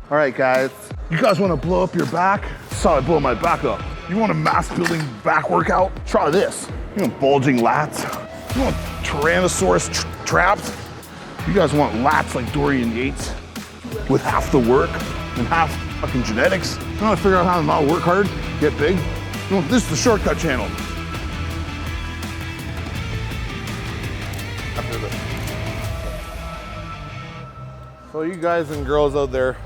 All right, guys. You guys want to blow up your back? Saw I blow my back up. You want a mass building back workout? Try this. You want bulging lats? You want Tyrannosaurus traps? You guys want lats like Dorian Yates with half the work and half fucking genetics? You want to figure out how to not work hard, get big? You want, this is the shortcut channel. After this. So you guys and girls out there,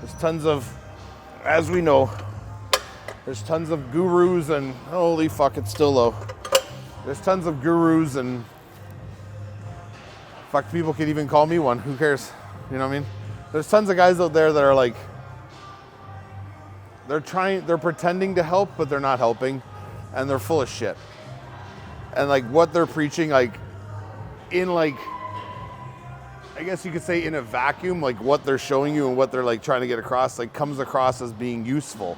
there's tons of, as we know, there's tons of gurus and, holy fuck, it's still low. There's tons of gurus and, fuck, people could even call me one, who cares? You know what I mean? There's tons of guys out there that are like, they're pretending to help, but they're not helping, and they're full of shit. And like what they're preaching, like in like, I guess you could say in a vacuum, like what they're showing you and what they're like trying to get across, like comes across as being useful,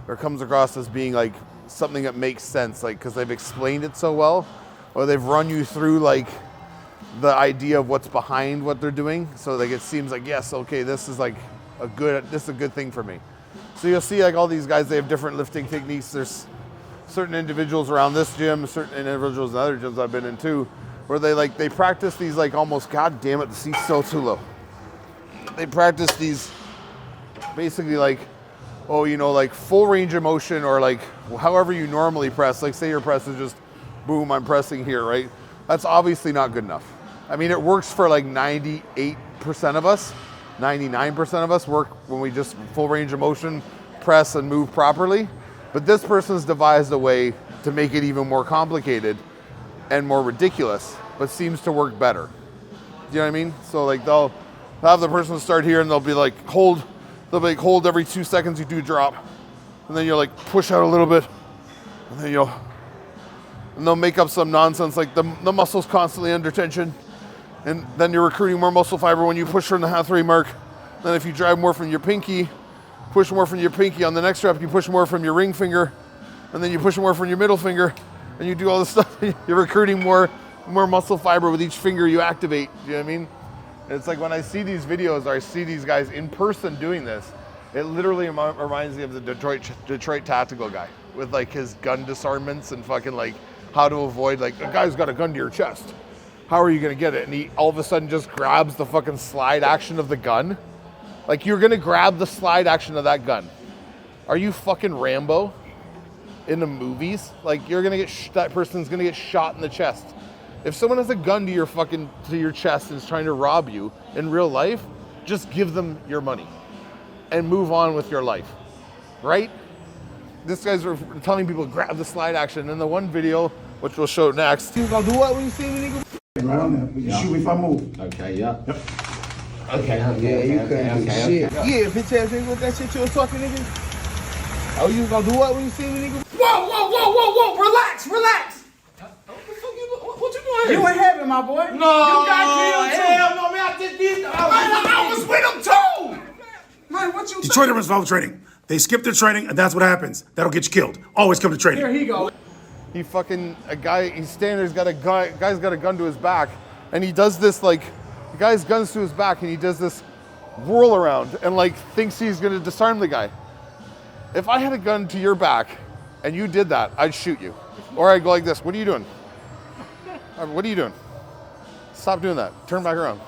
or comes across as being like something that makes sense, like because they've explained it so well, or they've run you through like the idea of what's behind what they're doing. So like it seems like, yes, okay, this is a good thing for me. So you'll see like all these guys, they have different lifting techniques. There's certain individuals around this gym, certain individuals in other gyms I've been in too, where they practice these like almost, god damn it, the seat's still too low. They practice these basically like, oh, you know, like full range of motion, or like however you normally press. Like say your press is just boom, I'm pressing here, right? That's obviously not good enough. I mean, it works for like 98% of us. 99% of us work when we just full range of motion, press and move properly. But this person's devised a way to make it even more complicated and more ridiculous, but seems to work better. Do you know what I mean? So like they'll have the person start here and they'll be like, hold every 2 seconds you do drop. And then you'll like push out a little bit. And then they'll make up some nonsense like the muscle's constantly under tension. And then you're recruiting more muscle fiber when you push from the halfway mark. Then if you drive more from your pinky, push more from your pinky on the next rep, you push more from your ring finger, and then you push more from your middle finger, and you do all this stuff. You're recruiting more muscle fiber with each finger you activate. You know what I mean? It's like when I see these videos, or I see these guys in person doing this, it literally reminds me of the Detroit tactical guy with like his gun disarmaments and fucking like how to avoid, like, a guy's got a gun to your chest. How are you gonna get it? And he all of a sudden just grabs the fucking slide action of the gun. Like, you're gonna grab the slide action of that gun. Are you fucking Rambo in the movies? Like, you're gonna that person's gonna get shot in the chest. If someone has a gun to your chest and is trying to rob you in real life, just give them your money and move on with your life, right? This guy's telling people to grab the slide action. In the one video, which we'll show next. You gonna do what when you see me, nigga? Yeah. Shoot me if I move. Okay, yeah. Yep. Okay, you couldn't do shit. Yeah, bitch ass nigga, what that shit you was talking, nigga? Oh, you was gonna do what when you see me, nigga? Whoa, relax. What you doing? You in heaven, my boy. No, you got killed too. Hell no, man, I just did. I was with him too. Man, what you Detroiters follow training. They skip their training, and that's what happens. That'll get you killed. Always come to training. Here he go. He's standing there, guy's got a gun to his back, and he does this, like, the guy's gun's to his back, and he does this whirl around and like thinks he's gonna disarm the guy. If I had a gun to your back and you did that, I'd shoot you. Or I'd go like this, what are you doing? What are you doing? Stop doing that, turn back around.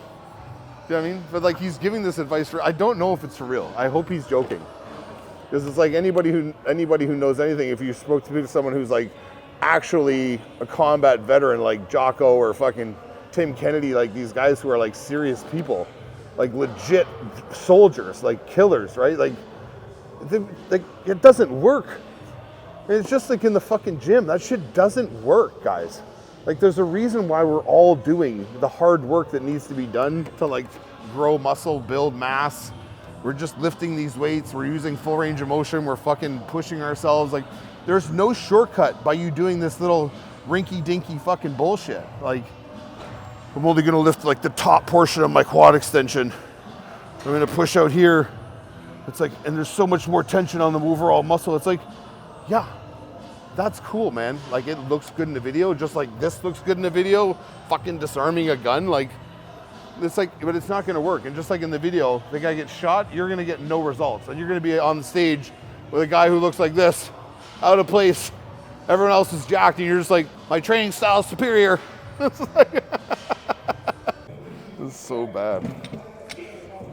You know what I mean? But like, he's giving this advice I don't know if it's for real. I hope he's joking. Because it's like anybody who knows anything, if you spoke to someone who's like actually a combat veteran like Jocko or fucking Tim Kennedy, like these guys who are like serious people, like legit soldiers, like killers, right? Like it doesn't work. It's just like in the fucking gym. That shit doesn't work, guys. Like, there's a reason why we're all doing the hard work that needs to be done to like grow muscle, build mass. We're just lifting these weights. We're using full range of motion. We're fucking pushing ourselves. Like, there's no shortcut by you doing this little rinky-dinky fucking bullshit. Like, I'm only gonna lift like the top portion of my quad extension. I'm gonna push out here. It's like, and there's so much more tension on the overall muscle. It's like, yeah, that's cool, man. Like, it looks good in the video, just like this looks good in the video, fucking disarming a gun. Like, it's like, but it's not gonna work. And just like in the video, the guy gets shot, you're gonna get no results. And you're gonna be on the stage with a guy who looks like this, out of place. Everyone else is jacked and you're just like, my training style is superior. It's like, it's so bad.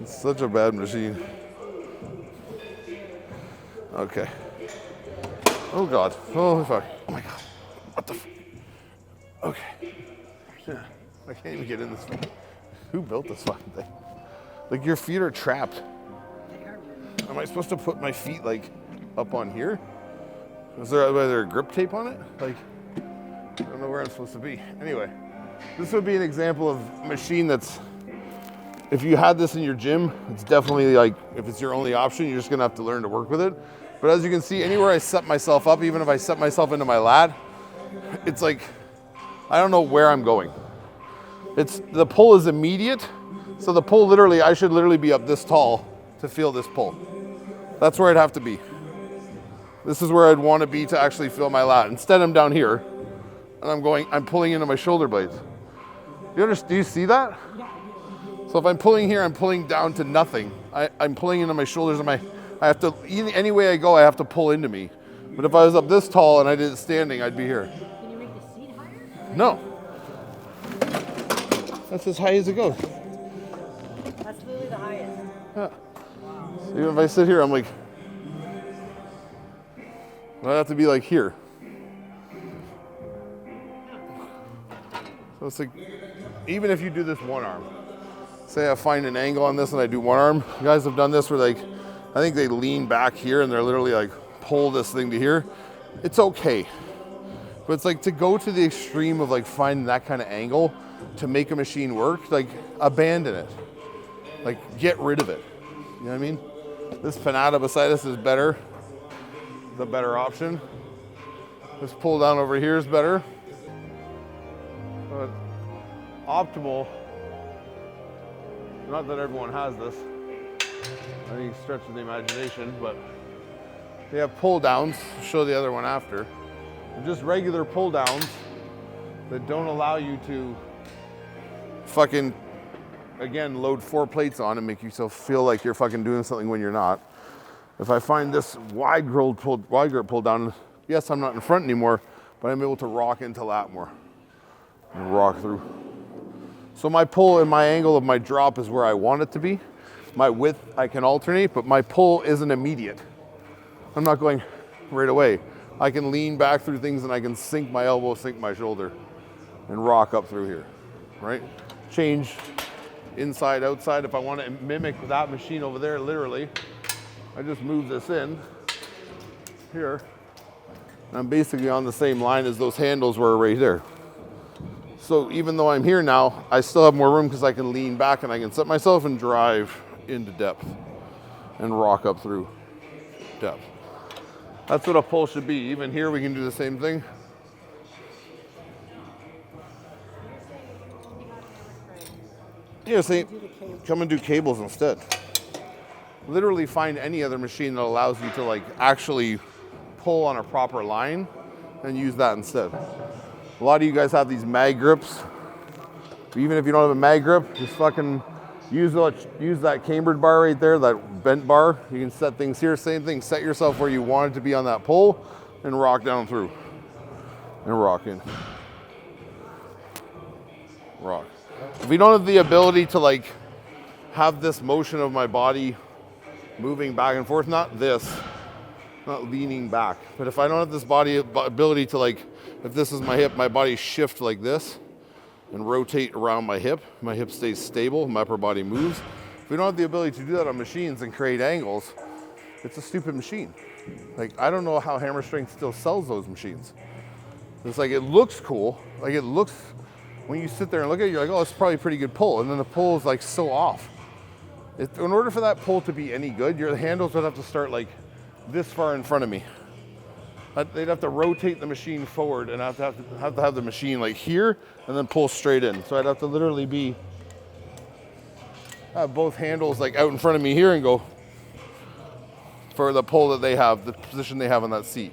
It's such a bad machine. Okay. Oh God, oh fuck. Oh my God, what the fuck? Okay. Yeah. I can't even get in this thing. Who built this fucking thing? Like, your feet are trapped. Am I supposed to put my feet like up on here? Is there a grip tape on it? Like, I don't know where I'm supposed to be. Anyway, this would be an example of a machine that's, if you had this in your gym, it's definitely like, if it's your only option, you're just gonna have to learn to work with it. But as you can see, anywhere I set myself up, even if I set myself into my lat, it's like, I don't know where I'm going. The pull is immediate. So the pull literally, I should literally be up this tall to feel this pull. That's where I'd have to be. This is where I'd want to be to actually feel my lat. Instead, I'm down here and I'm pulling into my shoulder blades. Do you see that? So if I'm pulling here, I'm pulling down to nothing. I'm pulling into my shoulders and I have to, any way I go, I have to pull into me. But if I was up this tall and I did it standing, I'd be here. Can you make the seat higher? No. That's as high as it goes. That's literally the highest. Yeah. So even if I sit here, I'm like, I'd have to be like here. So it's like, even if you do this one arm, say I find an angle on this and I do one arm, you guys have done this where like, I think they lean back here and they're literally like, pull this thing to here. It's okay. But it's like to go to the extreme of like finding that kind of angle to make a machine work, like abandon it. Like get rid of it. You know what I mean? This Panada beside us is better. The better option. This pull down over here is better. But optimal, not that everyone has this. I think it stretches the imagination, but they have pull downs. I'll show the other one after. They're just regular pull downs that don't allow you to fucking, again, load 4 plates on and make yourself feel like you're fucking doing something when you're not. If I find this wide grip pull down, yes, I'm not in front anymore, but I'm able to rock into lat more and rock through. So my pull and my angle of my drop is where I want it to be. My width, I can alternate, but my pull isn't immediate. I'm not going right away. I can lean back through things and I can sink my elbow, sink my shoulder, and rock up through here, right? Change inside, outside. If I want to mimic that machine over there, literally, I just move this in here. And I'm basically on the same line as those handles were right there. So even though I'm here now, I still have more room because I can lean back and I can set myself and drive into depth and rock up through depth. That's what a pull should be. Even here, we can do the same thing. Yeah, say, come and do cables instead. Literally find any other machine that allows you to like actually pull on a proper line and use that instead. A lot of you guys have these mag grips. Even if you don't have a mag grip, just fucking use that cambered bar right there, that bent bar. You can set things here, same thing. Set yourself where you want it to be on that pole and rock down through. And rock in. Rock. If we don't have the ability to like have this motion of my body moving back and forth, not this, not leaning back, but if I don't have this ability to like, if this is my hip, my body shift like this and rotate around my hip stays stable, my upper body moves. If we don't have the ability to do that on machines and create angles, it's a stupid machine. Like, I don't know how Hammer Strength still sells those machines. It's like, it looks cool. Like it looks, when you sit there and look at it, you're like, oh, it's probably a pretty good pull. And then the pull is like so off. In order for that pull to be any good, your handles would have to start like this far in front of me. They'd have to rotate the machine forward and have to have the machine like here and then pull straight in. So I'd have to literally have both handles like out in front of me here and go for the pull that they have, the position they have on that seat.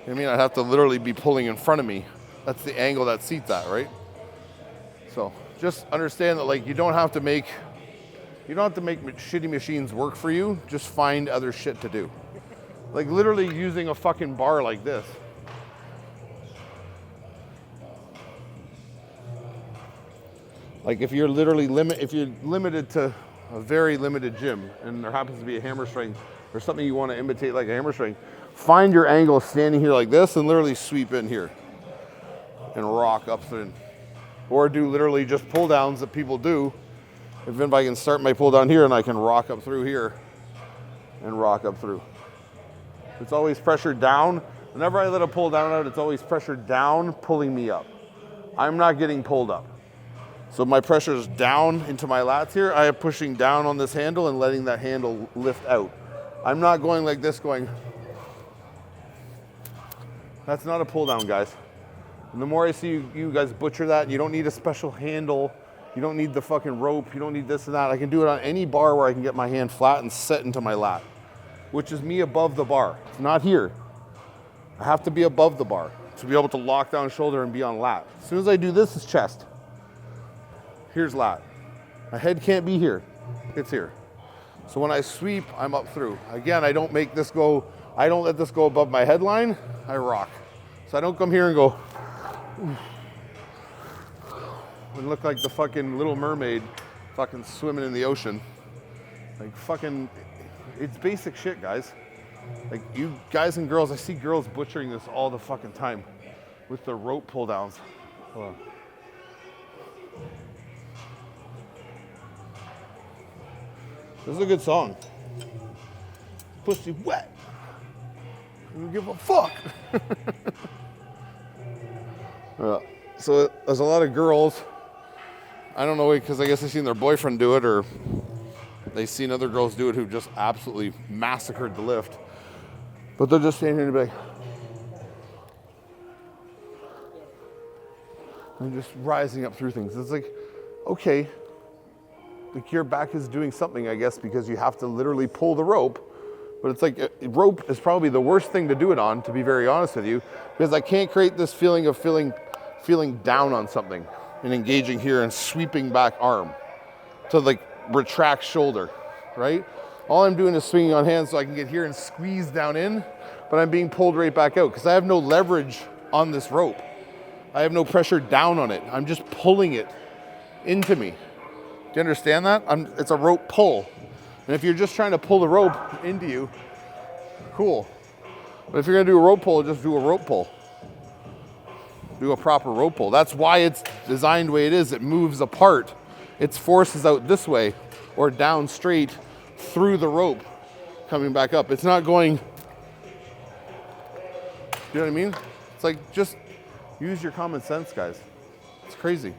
I mean, I'd have to literally be pulling in front of me. That's the angle that seat's at, right? So just understand that like you don't have to make shitty machines work for you. Just find other shit to do. Like literally using a fucking bar like this. Like if you're limited to a very limited gym and there happens to be a hammer strength or something you want to imitate like a hammer strength, find your angle standing here like this and literally sweep in here and rock up through. Or do literally just pull downs that people do. If I can start my pull down here and I can rock up through here and rock up through. It's always pressured down. Whenever I let a pull down out, it's always pressured down, pulling me up. I'm not getting pulled up. So my pressure is down into my lats here. I am pushing down on this handle and letting that handle lift out. I'm not going like this going. That's not a pull down, guys. And the more I see you guys butcher that, you don't need a special handle. You don't need the fucking rope. You don't need this and that. I can do it on any bar where I can get my hand flat and set into my lat, which is me above the bar. It's not here. I have to be above the bar to be able to lock down shoulder and be on lat. As soon as I do this, it's chest. Here's lat. My head can't be here. It's here. So when I sweep, I'm up through. Again, I don't let this go above my headline. I rock. So I don't come here and go, and look like the fucking Little Mermaid fucking swimming in the ocean. Like fucking, it's basic shit, guys. Like you guys and girls, I see girls butchering this all the fucking time with the rope pull downs. Hold on. This is a good song. Pussy wet. I don't give a fuck. So there's a lot of girls, I don't know, because I guess they've seen their boyfriend do it or they've seen other girls do it who just absolutely massacred the lift. But they're just standing here and be like, and just rising up through things. It's like, okay, like your back is doing something, I guess, because you have to literally pull the rope. But it's like, rope is probably the worst thing to do it on, to be very honest with you, because I can't create this feeling of feeling down on something and engaging here and sweeping back arm to like retract shoulder, right? All I'm doing is swinging on hands so I can get here and squeeze down in, but I'm being pulled right back out because I have no leverage on this rope. I have no pressure down on it. I'm just pulling it into me. Do you understand that? It's a rope pull. And if you're just trying to pull the rope into you, cool. But if you're gonna do a rope pull, just do a rope pull. Do a proper rope pull. That's why it's designed the way it is. It moves apart. Its force is out this way or down straight through the rope, coming back up. It's not going, you know what I mean? It's like, just use your common sense, guys. It's crazy.